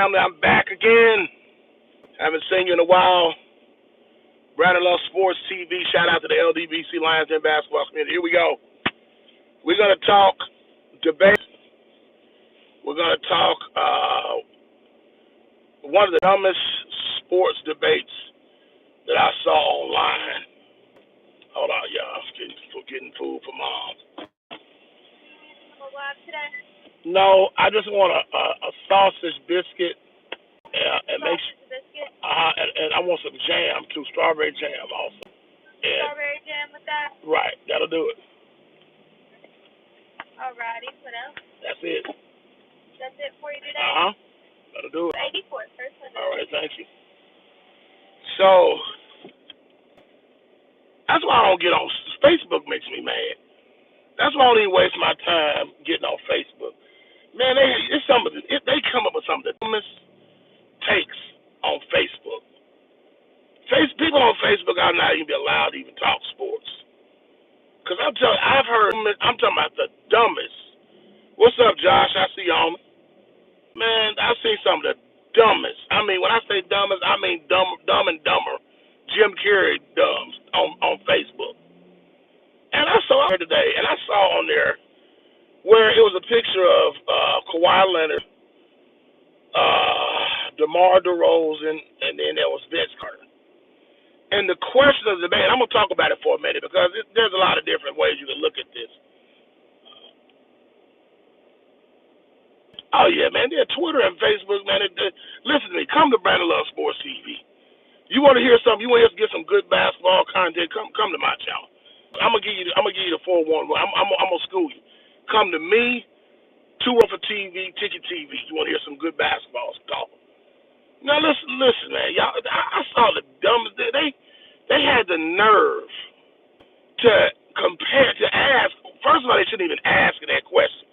family. I'm back again. Haven't seen you in a while. Brandon Love Sports TV. Shout out to the LDBC Lions Den basketball community. Here we go. We're going to talk debate. We're going to talk one of the dumbest sports debates that I saw online. Hold on, y'all. I'm getting food for mom. No, I just want a sausage biscuit and make sure. And I want some jam too, strawberry jam also. And Strawberry jam with that? Right, that'll do it. Alrighty, what else? That's it. That's it for you today? That'll do it. 84 first. All right, thank you. So that's why I don't get on Facebook. Makes me mad. That's why I don't even waste my time getting on Facebook. Man, they come up with some of the dumbest takes on Facebook. People on Facebook are not even allowed to even talk sports. Cause I'm talking about the dumbest. What's up, Josh? I see you on. Man, I've seen some of the dumbest. I mean, when I say dumbest, I mean dumb and dumber. Jim Carrey dumbs on Facebook. And I saw her today, and I saw on there where it was a picture of Kawhi Leonard, DeMar DeRozan, and then there was Vince Carter. And the question of the debate, I'm going to talk about it for a minute because there's a lot of different ways you can look at this. Oh, yeah, man. They're Twitter and Facebook, man. Listen to me. Come to Brandon Love Sports TV. You want to hear something? You want to get some good basketball content? Come to my channel. I'm gonna give you the 411. I'm gonna school you. Come to me, 2 for TV, Ticket TV. You want to hear some good basketball talk? Now listen, man. Y'all, I saw the dumbest. They had the nerve to ask. First of all, they shouldn't even ask that question.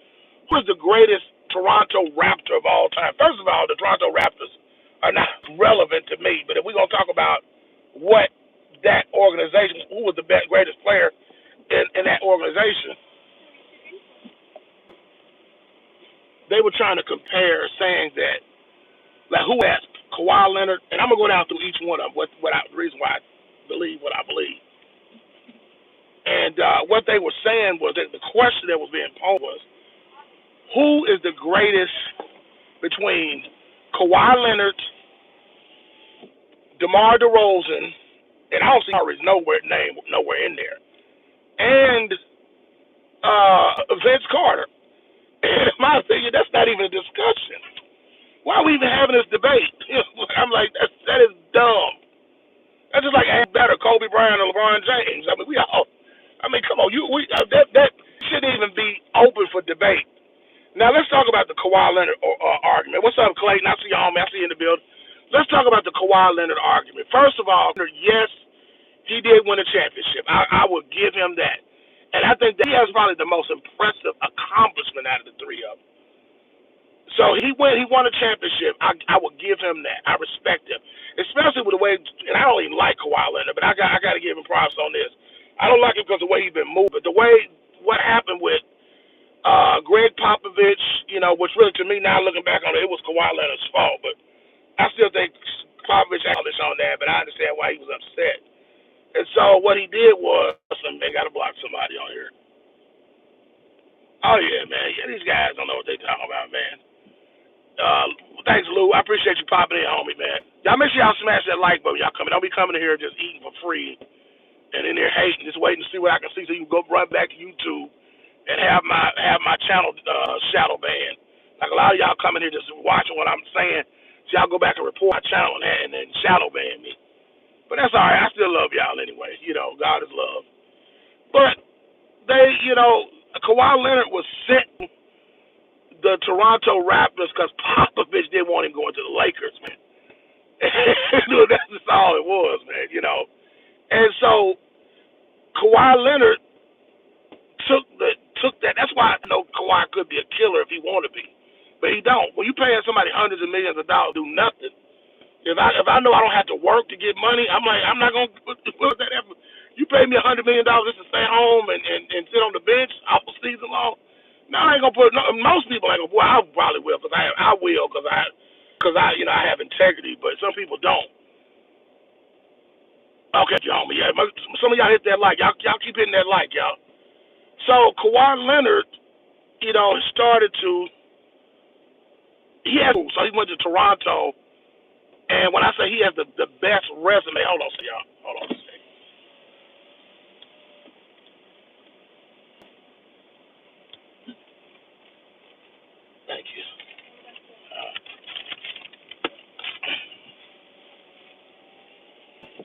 Who is the greatest Toronto Raptor of all time? First of all, the Toronto Raptors are not relevant to me. But if we're gonna talk about what that organization, who was the greatest player in that organization, they were trying to compare, saying that, like, who asked Kawhi Leonard, and I'm gonna go down through each one of them. The reason why I believe what I believe, and what they were saying was that the question that was being posed was, who is the greatest between Kawhi Leonard, DeMar DeRozan, and I don't see Harry's nowhere in there, and Vince Carter. And in my opinion, that's not even a discussion. Why are we even having this debate? I'm like, that is dumb. That's just like better Kobe Bryant or LeBron James. I mean, come on, that shouldn't even be open for debate. Now let's talk about the Kawhi Leonard argument. What's up, Clayton? I see you on, man. I see you in the building. Let's talk about the Kawhi Leonard argument. First of all, yes, he did win a championship. I will give him that. And I think that he has probably the most impressive accomplishment out of the three of them. So he won a championship. I will give him that. I respect him, especially with the way. And I don't even like Kawhi Leonard, but I got to give him props on this. I don't like him because of the way he's been moving. But the way what happened with Greg Popovich, which really to me now looking back on it, it was Kawhi Leonard's fault. But I still think Popovich accomplished on that. But I understand why he was upset. And so what he did was, they got to block somebody on here. Oh yeah, man. Yeah, these guys don't know what they talking about, man. Thanks, Lou. I appreciate you popping in on me, man. Y'all make sure y'all smash that like button. Y'all coming. Don't be coming in here just eating for free and in there hating, just waiting to see what I can see so you can go run back to YouTube and have my channel shadow banned. Like a lot of y'all coming here just watching what I'm saying, so y'all go back and report my channel and then shadow ban me. But that's all right. I still love y'all anyway. God is love. But they, Kawhi Leonard was sent the Toronto Raptors because Popovich didn't want him going to the Lakers, man. That's just all it was, man. And so Kawhi Leonard took that. That's why I know Kawhi could be a killer if he wanted to be, but he don't. When you paying somebody hundreds of millions of dollars to do nothing. If I know I don't have to work to get money, I'm like, I'm not gonna put that effort. You pay me $100 million just to stay home and sit on the bench all season long. No, I ain't gonna put. No, most people ain't gonna. Well, I probably will because I will because because I have integrity, but some people don't. Okay, y'all, yeah, some of y'all hit that like. Y'all keep hitting that like, y'all. So Kawhi Leonard, started to. So he went to Toronto, and when I say he has the best resume, hold on, y'all, hold on a second. Thank you.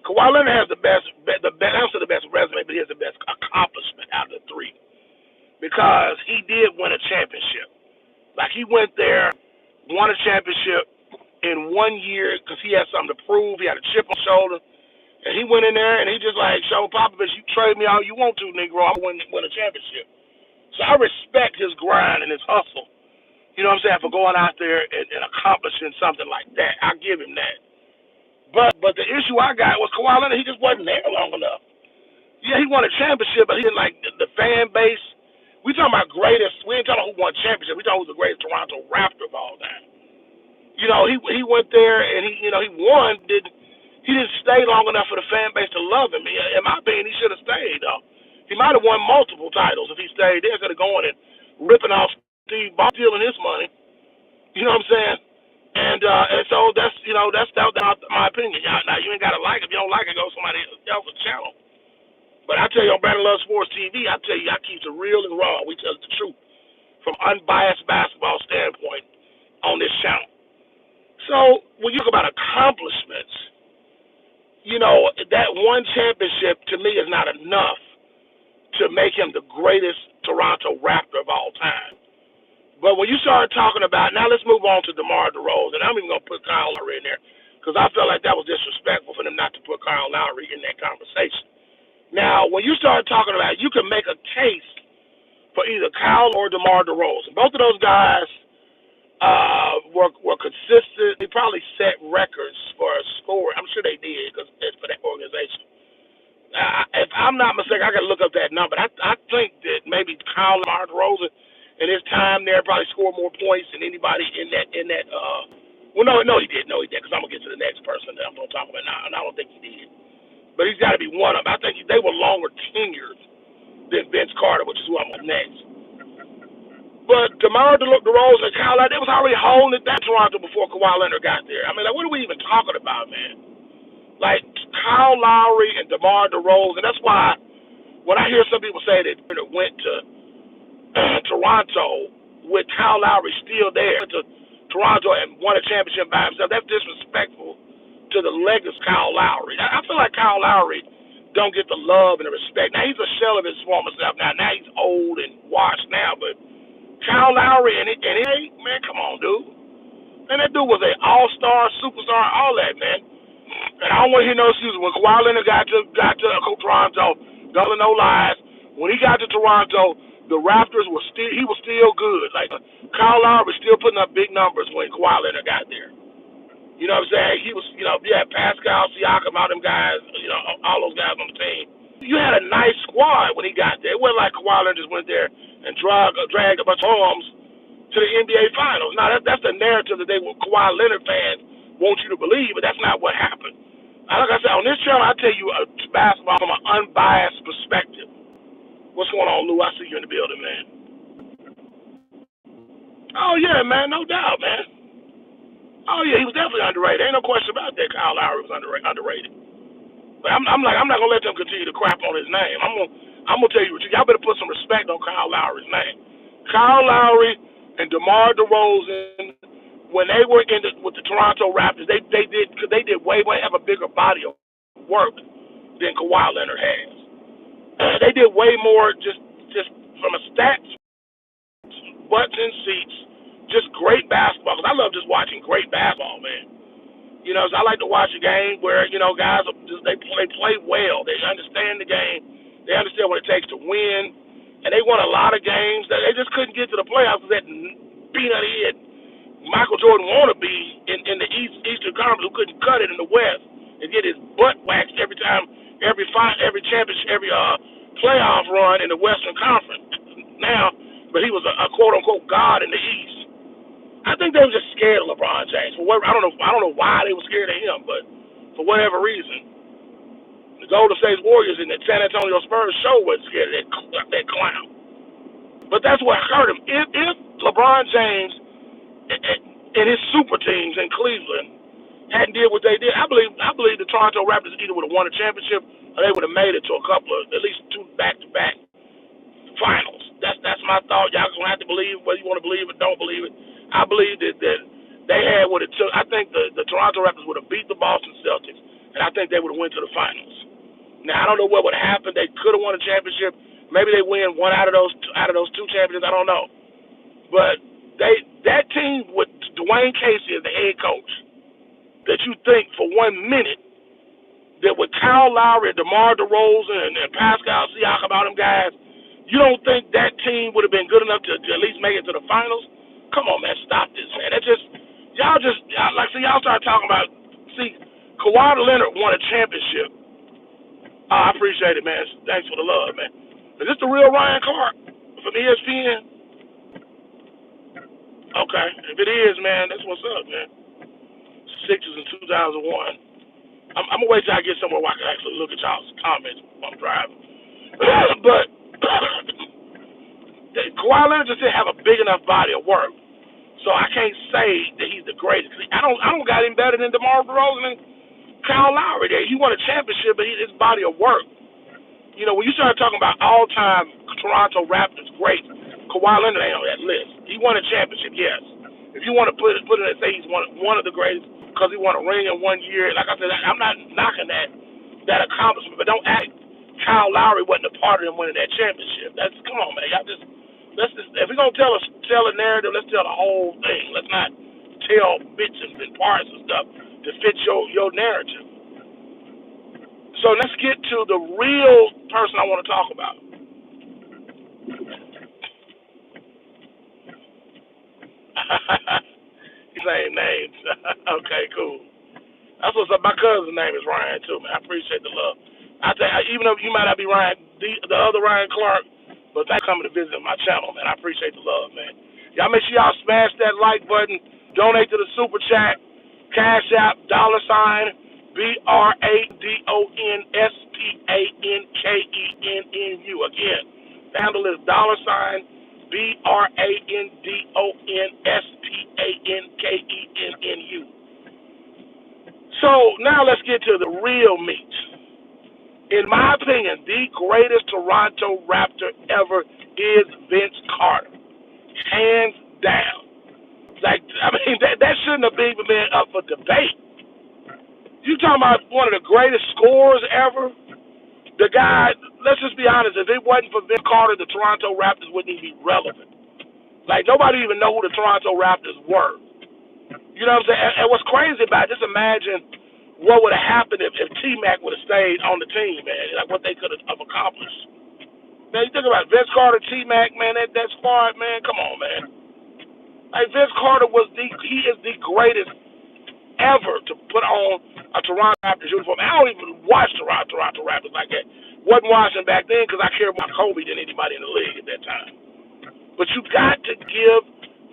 Kawhi Leonard has the best, I don't say the best resume, but he has the best accomplishment out of the three because he did win a championship. Like he went there, won a championship in 1 year because he had something to prove. He had a chip on his shoulder, and he went in there and he just like showed Popovich, "You trade me all you want to, Negro. I'm going to win a championship." So I respect his grind and his hustle. You know what I'm saying, for going out there and accomplishing something like that. I give him that. But the issue I got was Kawhi Leonard. He just wasn't there long enough. Yeah, he won a championship, but he didn't like the fan base. We talking about greatest. We ain't talking about who won championship. We talking about who's the greatest Toronto Raptor of all time. He went there and he won. He didn't stay long enough for the fan base to love him. In my opinion, he should have stayed though. He might have won multiple titles if he stayed there instead of going and ripping off Steve Ball, stealing his money. You know what I'm saying? And so that's my opinion. Now you ain't gotta like it. If you don't like it, go somebody else's channel. But I tell you on Brandon Love Sports TV, I tell you I keep it real and raw. We tell the truth from unbiased basketball standpoint on this channel. So when you talk about accomplishments, that one championship to me is not enough to make him the greatest Toronto Raptor of all time. But when you start talking about, now let's move on to DeMar DeRozan. I'm even going to put Kyle Lowry in there because I felt like that was disrespectful for them not to put Kyle Lowry in that conversation. Now, when you start talking about, you can make a case for either Kyle or DeMar DeRozan. Both of those guys were consistent. They probably set records for a score. I'm sure they did because it's for that organization. If I'm not mistaken, I got to look up that number. I think that maybe Kyle DeMar DeRozan in his time there probably scored more points than anybody in that. Well, no, he did. No, he did. Because I'm gonna get to the next person that I'm gonna talk about now, and I don't think he did. But he's got to be one of them. I think they were longer tenured than Vince Carter, which is who I'm on next. But DeMar DeRozan and Kyle Lowry, they was already holding it down in Toronto before Kawhi Leonard got there. I mean, like, what are we even talking about, man? Like, Kyle Lowry and DeMar DeRozan, that's why when I hear some people say that went to Toronto with Kyle Lowry still there, went to Toronto and won a championship by himself, that's disrespectful to the legacy of Kyle Lowry. I feel like Kyle Lowry don't get the love and the respect. Now, he's a shell of his former self. Now he's old and washed now, but Kyle Lowry and man, come on, dude. Man, that dude was an all-star, superstar, all that, man. And I don't want to hear no excuses. When Kawhi Leonard got to Toronto, telling no lies. When he got to Toronto, the Raptors he was still good. Like Kyle Lowry was still putting up big numbers when Kawhi Leonard got there. You know what I'm saying? He was, Pascal, Siakam, all them guys, all those guys on the team. You had a nice squad when he got there. It wasn't like Kawhi Leonard just went there and dragged a bunch of arms to the NBA Finals. Now, that's the narrative that Kawhi Leonard fans want you to believe, but that's not what happened. Like I said, on this channel, I tell you basketball from an unbiased perspective. What's going on, Lou? I see you in the building, man. Oh, yeah, man, no doubt, man. Oh, yeah, he was definitely underrated. Ain't no question about that. Kyle Lowry was underrated. But I'm not going to let them continue to crap on his name. I'm gonna tell you, y'all better put some respect on Kyle Lowry's name. Kyle Lowry and DeMar DeRozan, when they were with the Toronto Raptors, they did way have a bigger body of work than Kawhi Leonard has. They did way more just from a stats, butts and seats, just great basketball. Cause I love just watching great basketball, man. So I like to watch a game where guys they play well. They understand the game. They understand what it takes to win, and they won a lot of games that they just couldn't get to the playoffs because that peanut head Michael Jordan wannabe in the Eastern Conference who couldn't cut it in the West and get his butt waxed every time, every championship, every playoff run in the Western Conference. Now, but he was a quote unquote god in the East. I think they were just scared of LeBron James. I don't know why they were scared of him, but for whatever reason, the Golden State Warriors and the San Antonio Spurs show wasn't scared of that clown. But that's what hurt him. If LeBron James and his super teams in Cleveland hadn't did what they did, I believe the Toronto Raptors either would have won a championship or they would have made it to a couple of at least 2 back-to-back finals. That's my thought. Y'all gonna have to believe whether you want to believe it, don't believe it. I believe that they had what it took. I think the Toronto Raptors would have beat the Boston Celtics, and I think they would have went to the finals. Now I don't know what would have happened. They could have won a championship. Maybe they win one out of those 2 championships. I don't know. But that team with Dwayne Casey as the head coach, that you think for 1 minute that with Kyle Lowry, DeMar DeRozan, and Pascal Siakam, all them guys, you don't think that team would have been good enough to at least make it to the finals? Come on, man, stop this, man. Y'all start talking about, Kawhi Leonard won a championship. I appreciate it, man. Thanks for the love, man. Is this the real Ryan Clark from ESPN? Okay. If it is, man, that's what's up, man. Sixers in 2001. I'm going to wait till I get somewhere where I can actually look at y'all's comments while I'm driving. But Kawhi Leonard just didn't have a big enough body of work. So I can't say that he's the greatest. I don't got him better than DeMar DeRozan and Kyle Lowry there. He won a championship, but his body of work. You know, when you start talking about all-time Toronto Raptors great, Kawhi Leonard ain't on that list. He won a championship, yes. If you want to put it and say he's one of the greatest because he won a ring in 1 year, like I said, I'm not knocking that accomplishment, but don't act Kyle Lowry wasn't a part of him winning that championship. Come on, man. Let's just if we're gonna tell a narrative, let's tell the whole thing. Let's not tell bits and parts and stuff to fit your narrative. So let's get to the real person I want to talk about. Same names. Okay, cool. That's what's up. My cousin's name is Ryan too, man. I appreciate the love. I think even though you might not be Ryan, the other Ryan Clark, but thanks for coming to visit my channel, man. I appreciate the love, man. Y'all make sure y'all smash that like button, donate to the super chat, Cash App, $BRADONSPANKENNU. Again, the handle is $BRADONSPANKENNU. So now let's get to the real meat. In my opinion, the greatest Toronto Raptor ever is Vince Carter, hands down. That shouldn't have even been up for debate. You talking about one of the greatest scorers ever? The guy, let's just be honest, if it wasn't for Vince Carter, the Toronto Raptors wouldn't even be relevant. Nobody even know who the Toronto Raptors were. You know what I'm saying? And what's crazy about it, just imagine what would have happened if T-Mac would have stayed on the team, man. What they could have accomplished. Man, you think about Vince Carter, T-Mac, man, that squad, man, come on, man. Vince Carter he is the greatest ever to put on a Toronto Raptors uniform. I don't even watch Toronto Raptors like that. Wasn't watching back then because I cared about Kobe than anybody in the league at that time. But you got to give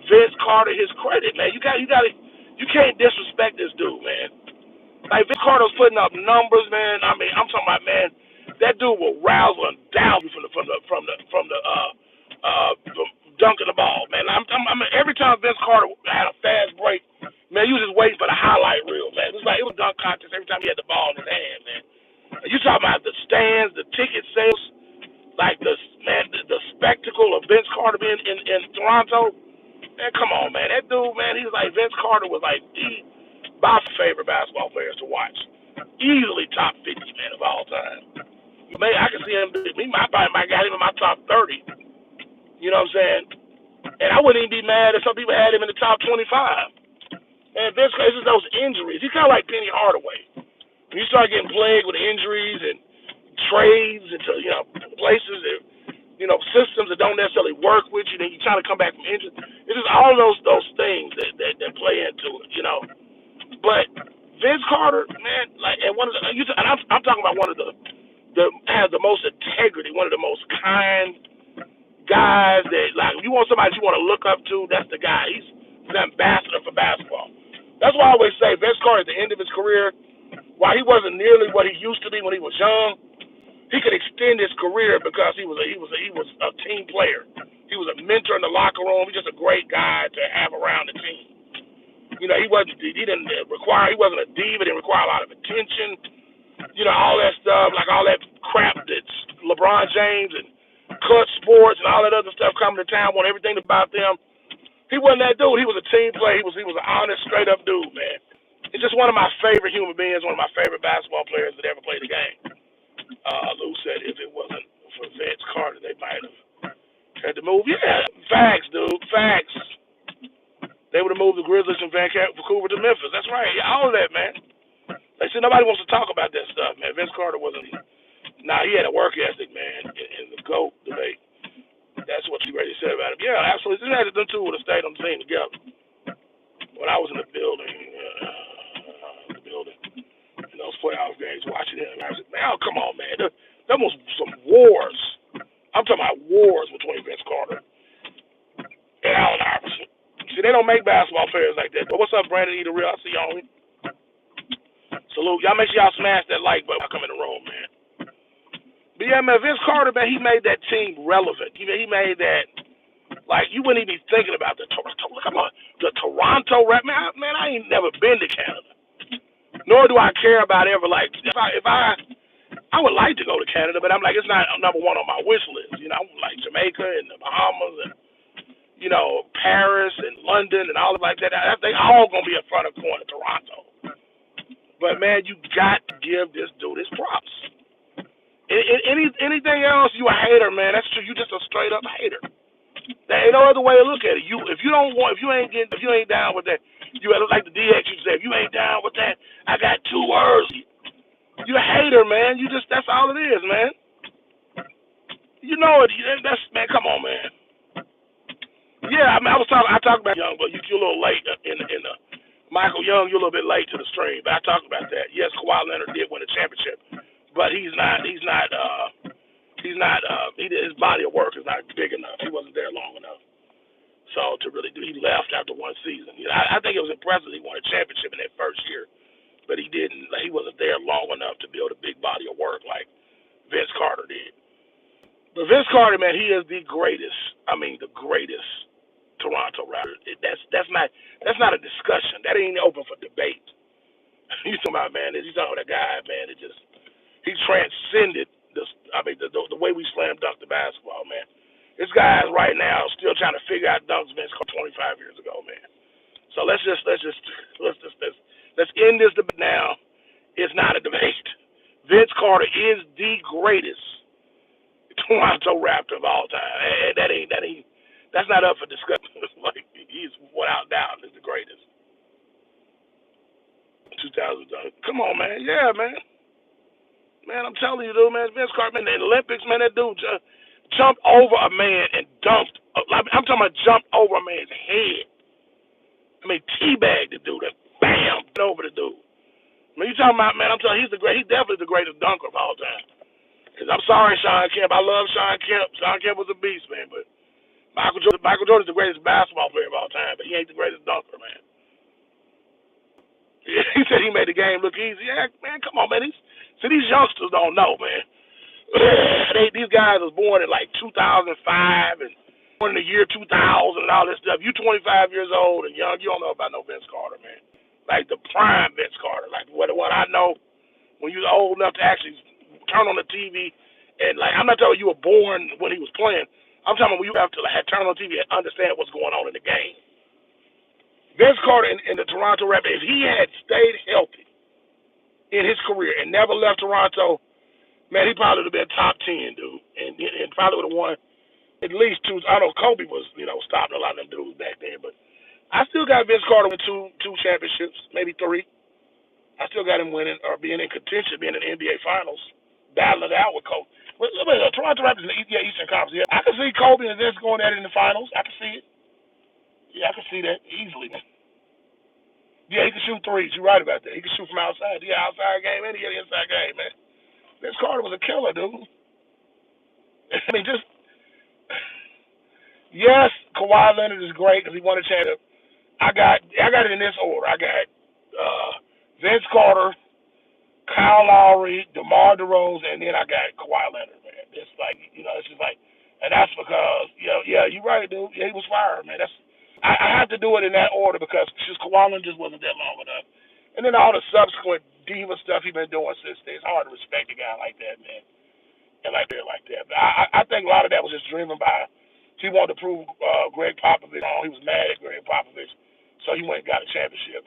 Vince Carter his credit, man. You can't disrespect this dude, man. Vince Carter was putting up numbers, man. I mean, I'm talking about, man, that dude will razzle and dazzle you from dunking the ball, man. I mean, every time Vince Carter had a fast break, man, you was just waiting for the highlight reel, man. It was dunk contest every time he had the ball in his hand, man. You talking about the stands, the ticket sales, the spectacle of Vince Carter being in Toronto. Man, come on, man. That dude, man, Vince Carter was my favorite basketball players to watch. Easily top 50, man, of all time. I can see him. I probably might got him in my top 30. You know what I'm saying? And I wouldn't even be mad if some people had him in the top 25. And Vince Carter, it's just those injuries. He's kind of like Penny Hardaway. When you start getting plagued with injuries and trades into places that systems that don't necessarily work with you, then you try to come back from injuries. It's just all those things that play into it, But Vince Carter, man, and I'm talking about one of the has the most integrity, one of the most kind guys that you want somebody you want to look up to. That's the guy. He's the ambassador for basketball. That's why I always say Vince Carter at the end of his career, while he wasn't nearly what he used to be when he was young, he could extend his career because he was a team player. He was a mentor in the locker room. He's just a great guy to have around the team. You know, he wasn't he wasn't a diva, didn't require a lot of attention. You know, all that stuff, like all that crap that's LeBron James and Cut Sports and all that other stuff coming to town, want everything about them. He wasn't that dude. He was a team player. He was an honest, straight up dude, man. He's just one of my favorite human beings, one of my favorite basketball players that ever played the game. Lou said if it wasn't for Vince Carter, they might have had to move. Yeah, facts, dude. Facts. They would have moved the Grizzlies from Vancouver to Memphis. That's right. Yeah, all of that, man. Like, see, nobody wants to talk about that stuff, man. Vince Carter wasn't. Nah, he had a work ethic, man, in the GOAT debate. That's what you ready said about him. Yeah, absolutely. Them two would have stayed on the team together. When I was in the building, in those playoff games, watching him, I was like, man, oh, come on, man. There was some wars. I'm talking about wars between Vince Carter and Allen Iverson. See, they don't make basketball players like that. But what's up, Brandon Eater Real? I see y'all. Salute. Y'all make sure y'all smash that like button when I come in the room, man. But yeah, man, Vince Carter, man, he made that team relevant. He made that, like, you wouldn't even be thinking about the Toronto rap. Man, I ain't never been to Canada. Nor do I care about ever, like, if I would like to go to Canada, but I'm like, it's not number one on my wish list. You know, I'm like Jamaica and the Bahamas and, you know, Paris and London and all of like that. They all going to be in front of going to Toronto. But, man, you got to give this dude his props. Anything else, you a hater, man. That's true. You just a straight up hater. There ain't no other way to look at it. If you ain't down with that, you like the DX you said, if you ain't down with that, I got 2 words. You a hater, man. That's all it is, man. You know it. Man, come on, man. Yeah, I mean, I talked about Young, but you're a little late in the Michael Young. You're a little bit late to the stream, but I talked about that. Yes, Kawhi Leonard did win a championship, but his body of work is not big enough. He wasn't there long enough. So to really do, he left after one season. You know, I think it was impressive he won a championship in that first year, but he didn't. He wasn't there long enough to build a big body of work like Vince Carter did. But Vince Carter, man, he is the greatest. I mean, the greatest Toronto Raptor. That's not a discussion. That ain't open for debate. You talking about, man? He's talking about a guy, man. He transcended the way we slam dunk the basketball, man. This guy's right now still trying to figure out dunks Vince Carter 25 years ago, man. So let's end this debate now. It's not a debate. Vince Carter is the greatest Toronto Raptor of all time. And that's not up for discussion. Like, he's without doubt is the greatest. 2000. Come on, man. Yeah, man. Man, I'm telling you, dude, man, Vince Carter, man, the Olympics, man, that dude jumped over a man and dunked. I'm talking about jumped over a man's head. I mean, teabagged the dude and bam, over the dude. I mean, you talking about, man, I'm telling you, he's definitely the greatest dunker of all time. Because I'm sorry, Shawn Kemp. I love Shawn Kemp. Shawn Kemp was a beast, man, but Michael Jordan's the greatest basketball player of all time, but he ain't the greatest dunker, man. He said he made the game look easy. Yeah, man, come on, man. These youngsters don't know, man. These guys was born in like 2005 and born in the year 2000 and all this stuff. You 25 years old and young, you don't know about no Vince Carter, man. Like the prime Vince Carter. Like what I know, when you was old enough to actually turn on the TV and like, I'm not talking you were born when he was playing. I'm talking when you have to turn on the TV and understand what's going on in the game. Vince Carter in the Toronto Raptors, if he had stayed healthy in his career and never left Toronto, man, he probably would have been top 10, dude, and probably would have won at least 2. I know Kobe was, stopping a lot of them dudes back then, but I still got Vince Carter with two championships, maybe 3. I still got him winning or being in contention, being in the NBA Finals, battling it out with Kobe. But Toronto Raptors in the Eastern Conference. Yeah, I can see Kobe and Vince going at it in the finals. I can see it. Yeah, I can see that easily, man. Yeah, he can shoot threes. You're right about that. He can shoot from outside. He got outside game and he got inside game, man. Vince Carter was a killer, dude. I mean, yes, Kawhi Leonard is great because he won a championship. I got it in this order. I got Vince Carter, Kyle Lowry, DeMar DeRozan, and then I got Kawhi Leonard, man. It's like, it's just like, and that's because, yeah, you're right, dude. Yeah, he was fired, man. I have to do it in that order because just Kawhi Leonard just wasn't that long enough. And then all the subsequent diva stuff he's been doing since then, it's hard to respect a guy like that, man. And like that. But I think a lot of that was just driven by, he wanted to prove Greg Popovich wrong. He was mad at Greg Popovich, so he went and got a championship.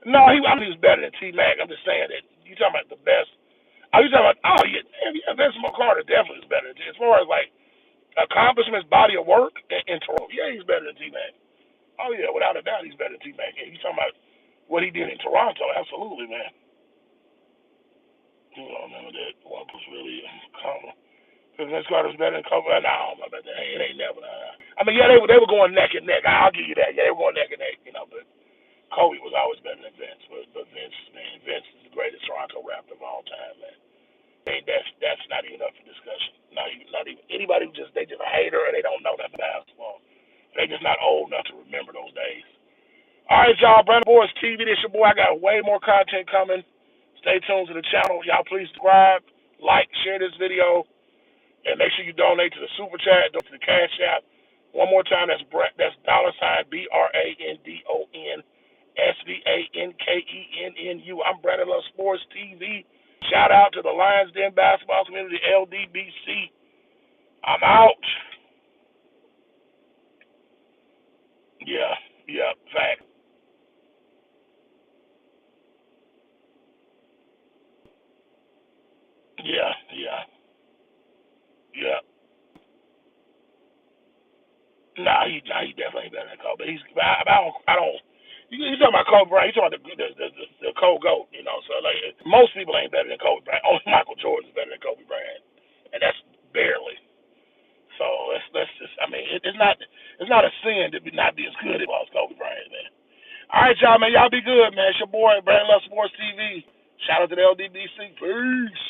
No, I mean, he was better than T Mac. I'm just saying that you talking about the best. Are you talking about? Oh yeah, Vince McCarter definitely is better than as far as like accomplishments, body of work in Toronto. Yeah, he's better than T Mac. Oh yeah, without a doubt, he's better than T Mac. Yeah, you talking about what he did in Toronto? Absolutely, man. You know, remember that one was really common. Because Vince Carter was better than Kobe. No, I don't know about that. It ain't never. I mean, yeah, they were going neck and neck. I'll give you that. Yeah, they were going neck and neck. But Kobe was always better than Vince. But Vince, man, Vince is the greatest Toronto Raptor of all time, man. That's not even up for discussion. Not even anybody who they just a hater or they don't know nothing about basketball. They just not old enough to remember those days. All right, y'all. Brandon Boys TV. This your boy. I got way more content coming. Stay tuned to the channel. Y'all please subscribe, like, share this video, and make sure you donate to the super chat, to the cash app. One more time. That's $BRANDONSVANKENNU. I'm Brandon Love Sports TV. Shout out to the Lions Den basketball community, LDBC. I'm out. Yeah, fact. Yeah. Nah, he definitely ain't better than Kobe. I don't. You talking about Kobe Bryant? You talking about the Kobe GOAT? So like most people ain't better than Kobe Bryant. Only Michael Jordan is better than Kobe Bryant, and that's barely. So let's just. I mean, it's not a sin to not be as good as Kobe Bryant, man. All right, y'all, man. Y'all be good, man. It's your boy Brandon Love Sports TV. Shout out to the LDBC. Peace.